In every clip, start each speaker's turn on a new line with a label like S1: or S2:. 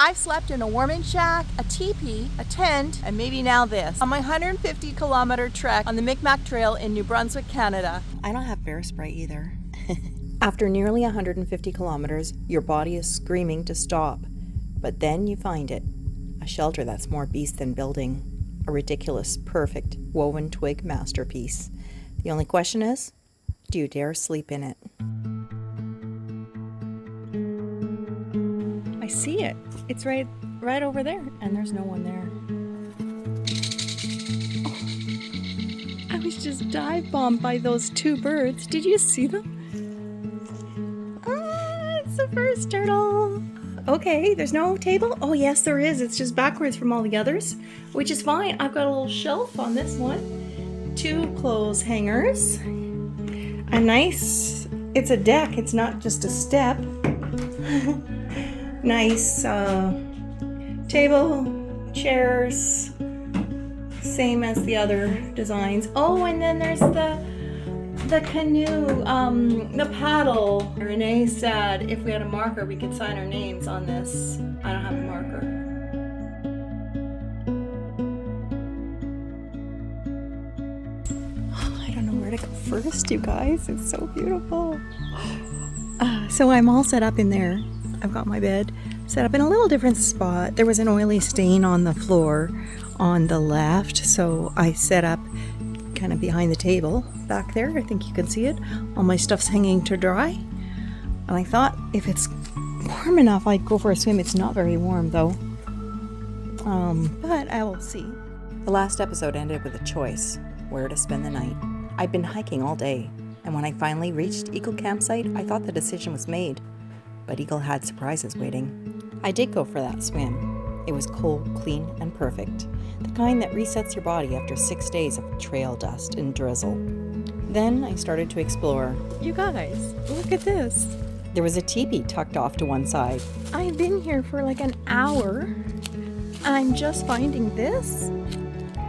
S1: I've slept in a warming shack, a teepee, a tent, and maybe now this, on my 150-kilometer trek on the Mi'gmaq Trail in New Brunswick, Canada. I don't have bear spray either. After nearly 150 kilometers, your body is screaming to stop. But then you find it. A shelter that's more beast than building. A ridiculous, perfect, woven twig masterpiece. The only question is, do you dare sleep in it? I see it. It's right over there, and there's no one there. Oh, I was just dive bombed by those two birds. Did you see them? Ah, it's the first turtle. Okay, there's no table? Oh yes, there is. It's just backwards from all the others, which is fine. I've got a little shelf on this one. 2 clothes hangers. A nice, it's a deck. It's not just a step. Nice table, chairs, same as the other designs. Oh, and then there's the canoe, the paddle. Renee said if we had a marker, we could sign our names on this. I don't have a marker. I don't know where to go first, you guys. It's so beautiful. So I'm all set up in there. I've got my bed set up in a little different spot. There was an oily stain on the floor on the left, so I set up kind of behind the table back there. I think you can see it. All my stuff's hanging to dry. And I thought if it's warm enough, I'd go for a swim. It's not very warm though. But I will see. The last episode ended with a choice, where to spend the night. I'd been hiking all day, and when I finally reached Eagle Campsite, I thought the decision was made. But Eagle had surprises waiting. I did go for that swim. It was cold, clean, and perfect. The kind that resets your body after 6 days of trail dust and drizzle. Then I started to explore. You guys, look at this. There was a teepee tucked off to one side. I've been here for like an hour. I'm just finding this.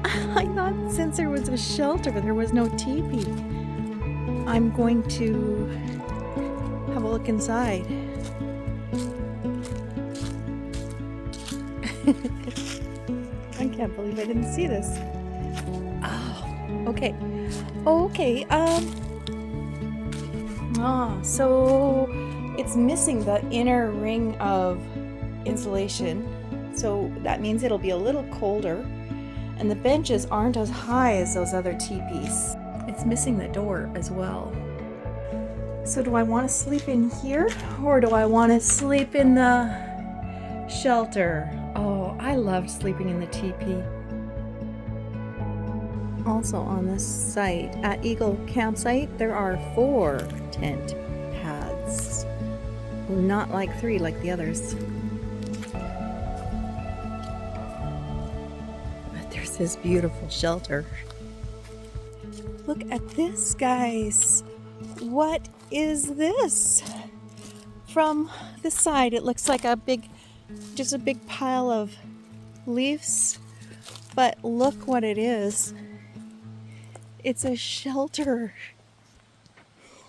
S1: I thought since there was a shelter, there was no teepee. I'm going to have a look inside. I can't believe I didn't see this. Oh, okay. So it's missing the inner ring of insulation. So that means it'll be a little colder. And the benches aren't as high as those other teepees. It's missing the door as well. So do I want to sleep in here, or do I want to sleep in the shelter? Oh, I loved sleeping in the teepee. Also on this site, at Eagle Campsite, there are 4 tent pads. Not like 3 like the others. But there's this beautiful shelter. Look at this, guys. What is this? From the side, it looks like just a big pile of leaves, but look what it is. It's a shelter.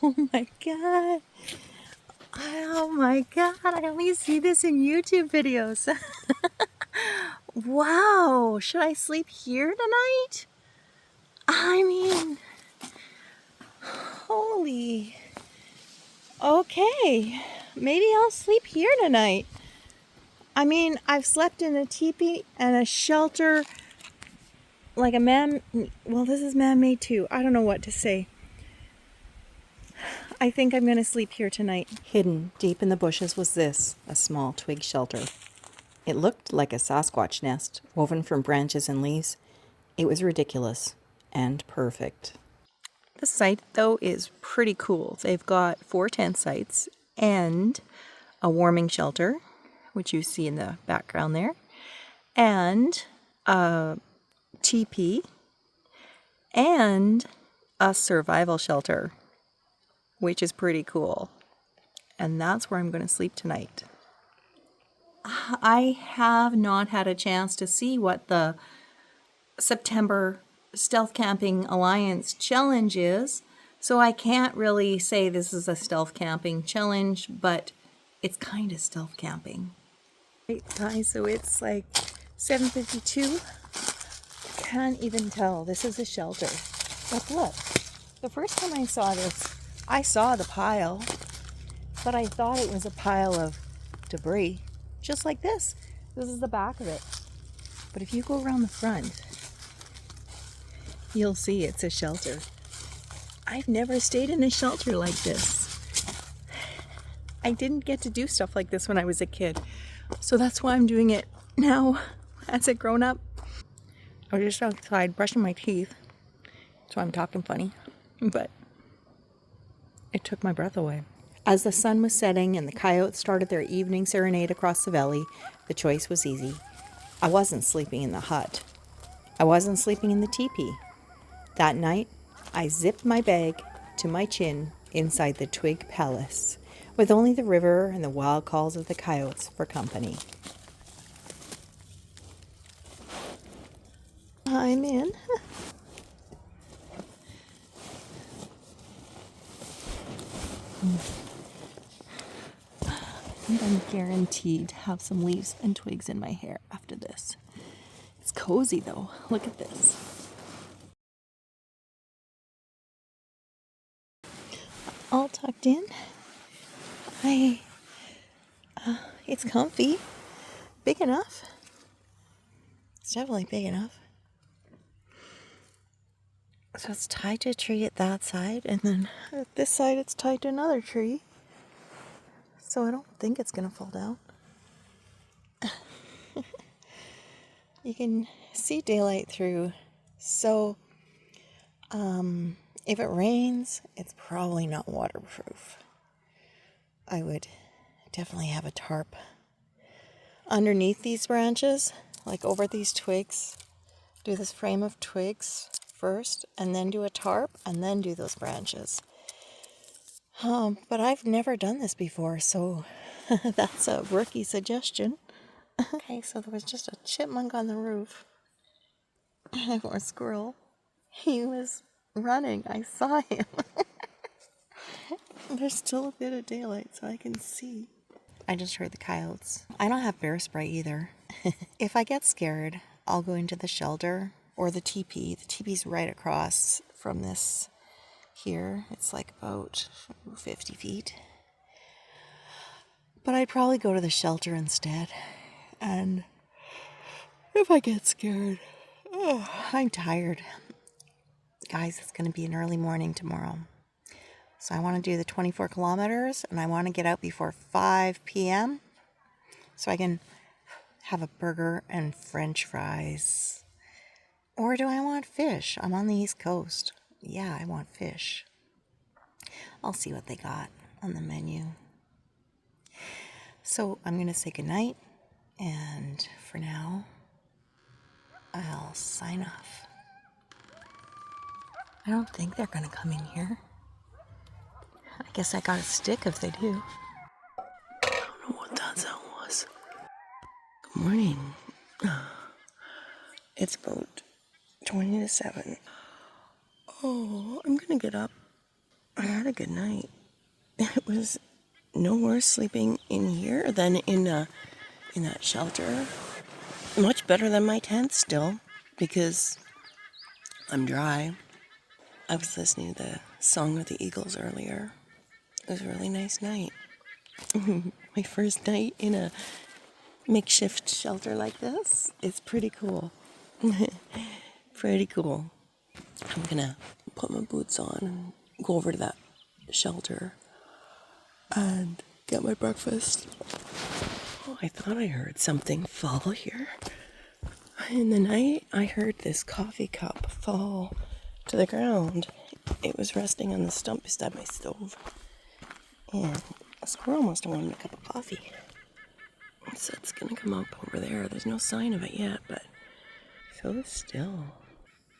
S1: Oh my god. Oh my god, I only see this in YouTube videos. Wow, should I sleep here tonight? I mean, holy. Okay, maybe I'll sleep here tonight. I mean, I've slept in a teepee and a shelter like a man. Well, this is man-made too. I don't know what to say. I think I'm going to sleep here tonight. Hidden deep in the bushes was this, a small twig shelter. It looked like a Sasquatch nest, woven from branches and leaves. It was ridiculous and perfect. The site, though, is pretty cool. They've got 4 tent sites and a warming shelter, which you see in the background there, and a teepee, and a survival shelter, which is pretty cool. And that's where I'm going to sleep tonight. I have not had a chance to see what the September Stealth Camping Alliance challenge is, so I can't really say this is a stealth camping challenge, but it's kind of stealth camping. Right, guys, so it's like 7:52. Can't even tell. This is a shelter. But look, the first time I saw this, I saw the pile, but I thought it was a pile of debris, just like this. This is the back of it. But if you go around the front, you'll see it's a shelter. I've never stayed in a shelter like this. I didn't get to do stuff like this when I was a kid. So that's why I'm doing it now as a grown-up. I was just outside brushing my teeth, so I'm talking funny, but it took my breath away. As the sun was setting and the coyotes started their evening serenade across the valley, the choice was easy. I wasn't sleeping in the hut. I wasn't sleeping in the teepee. That night, I zipped my bag to my chin inside the Twig palace, with only the river and the wild calls of the coyotes for company. I'm in. And I'm guaranteed to have some leaves and twigs in my hair after this. It's cozy though. Look at this. All tucked in. It's comfy. Big enough. It's definitely big enough. So it's tied to a tree at that side, and then at this side it's tied to another tree. So I don't think it's gonna fall down. You can see daylight through. So if it rains, it's probably not waterproof. I would definitely have a tarp underneath these branches, like over these twigs. Do this frame of twigs first, and then do a tarp, and then do those branches. But I've never done this before, so that's a rookie suggestion. Okay, so there was just a chipmunk on the roof, or a squirrel. He was running. I saw him. There's still a bit of daylight, so I can see. I just heard the coyotes. I don't have bear spray either. If I get scared, I'll go into the shelter or the teepee. The teepee's right across from this here. It's like about 50 feet. But I'd probably go to the shelter instead. And if I get scared, I'm tired. Guys, it's going to be an early morning tomorrow. So I want to do the 24 kilometers, and I want to get out before 5 p.m. so I can have a burger and French fries. Or do I want fish? I'm on the East Coast. Yeah, I want fish. I'll see what they got on the menu. So I'm going to say goodnight, and for now, I'll sign off. I don't think they're going to come in here. I guess I got a stick if they do. I don't know what that sound was. Good morning. It's about 20 to 7. Oh, I'm going to get up. I had a good night. It was no worse sleeping in here than in that shelter. Much better than my tent still, because I'm dry. I was listening to the Song of the Eagles earlier. It was a really nice night. My first night in a makeshift shelter like this. It's pretty cool. Pretty cool. I'm gonna put my boots on and go over to that shelter and get my breakfast. Oh, I thought I heard something fall here. In the night, I heard this coffee cup fall to the ground. It was resting on the stump beside my stove. And a squirrel must have wanted a cup of coffee. So it's gonna come up over there. There's no sign of it yet, but so still.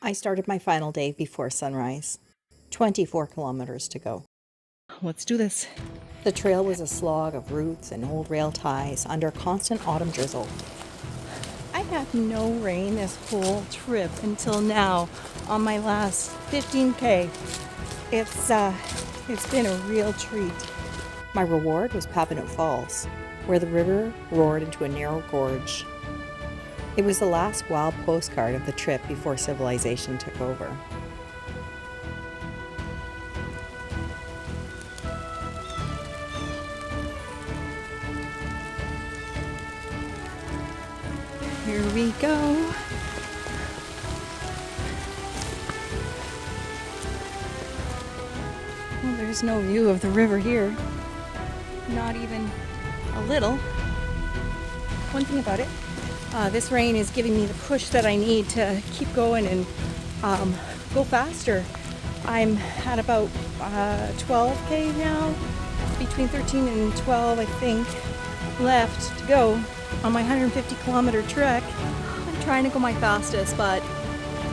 S1: I started my final day before sunrise. 24 kilometers to go. Let's do this. The trail was a slog of roots and old rail ties under constant autumn drizzle. I had no rain this whole trip until now on my last 15K. It's been a real treat. My reward was Papineau Falls. where the river roared into a narrow gorge. It was the last wild postcard of the trip before civilization took over. Here we go. Well, there's no view of the river here. Not even a little. One thing about it, this rain is giving me the push that I need to keep going and go faster. I'm at about 12K now, between 13 and 12 I think, left to go on my 150 kilometer trek. I'm trying to go my fastest, but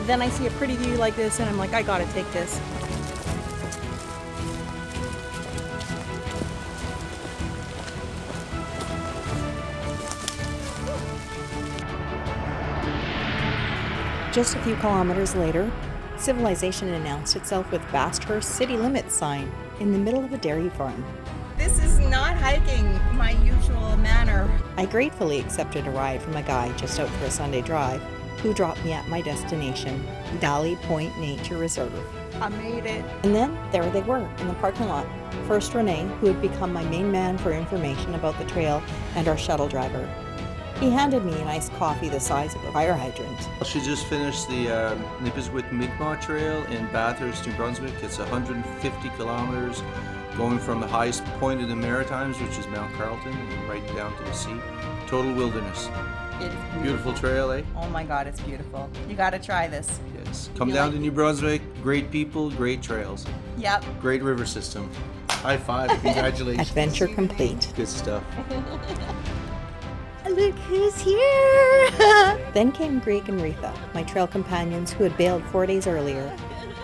S1: then I see a pretty view like this and I'm like, I gotta take this. Just a few kilometers later, civilization announced itself with Basthurst city limits sign in the middle of a dairy farm. This is not hiking my usual manner. I gratefully accepted a ride from a guy just out for a Sunday drive who dropped me at my destination, Dally Point Nature Reserve. I made it. And then there they were in the parking lot. First Renee, who had become my main man for information about the trail, and our shuttle driver. He handed me an iced coffee the size of a fire hydrant.
S2: She just finished the Nepisiquit Mi'gmaq Trail in Bathurst, New Brunswick. It's 150 kilometers going from the highest point in the Maritimes, which is Mount Carleton, and right down to the sea. Total wilderness.
S1: It's
S2: beautiful trail, eh?
S1: Oh my God, it's beautiful. You gotta try this.
S2: Yes. Come down to New Brunswick. Great people, great trails.
S1: Yep.
S2: Great river system. High five. Congratulations.
S1: Adventure complete.
S2: Good stuff.
S1: Look who's here! Then came Greg and Retha, my trail companions who had bailed 4 days earlier.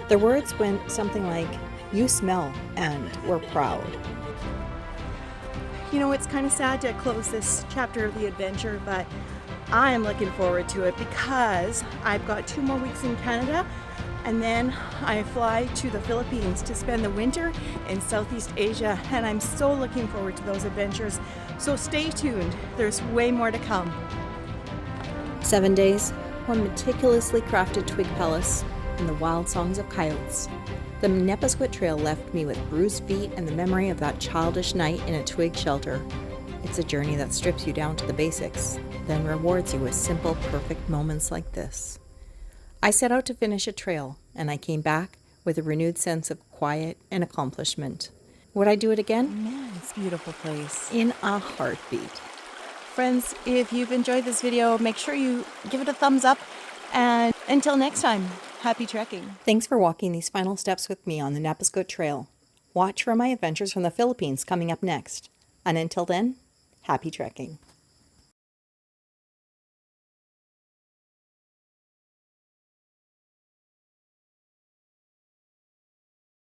S1: Their words went something like, "You smell, and we're proud." You know, it's kind of sad to close this chapter of the adventure, but I'm looking forward to it because I've got 2 more weeks in Canada, and then I fly to the Philippines to spend the winter in Southeast Asia, and I'm so looking forward to those adventures. So stay tuned, there's way more to come. 7 days, 1 meticulously crafted twig palace, and the wild songs of coyotes. The Nepisiquit Trail left me with bruised feet and the memory of that childish night in a twig shelter. It's a journey that strips you down to the basics, then rewards you with simple, perfect moments like this. I set out to finish a trail, and I came back with a renewed sense of quiet and accomplishment. Would I do it again? Man, it's a beautiful place. In a heartbeat. Friends, if you've enjoyed this video, make sure you give it a thumbs up, and until next time, happy trekking. Thanks for walking these final steps with me on the Nepisiquit Trail. Watch for my adventures from the Philippines coming up next. And until then, happy trekking.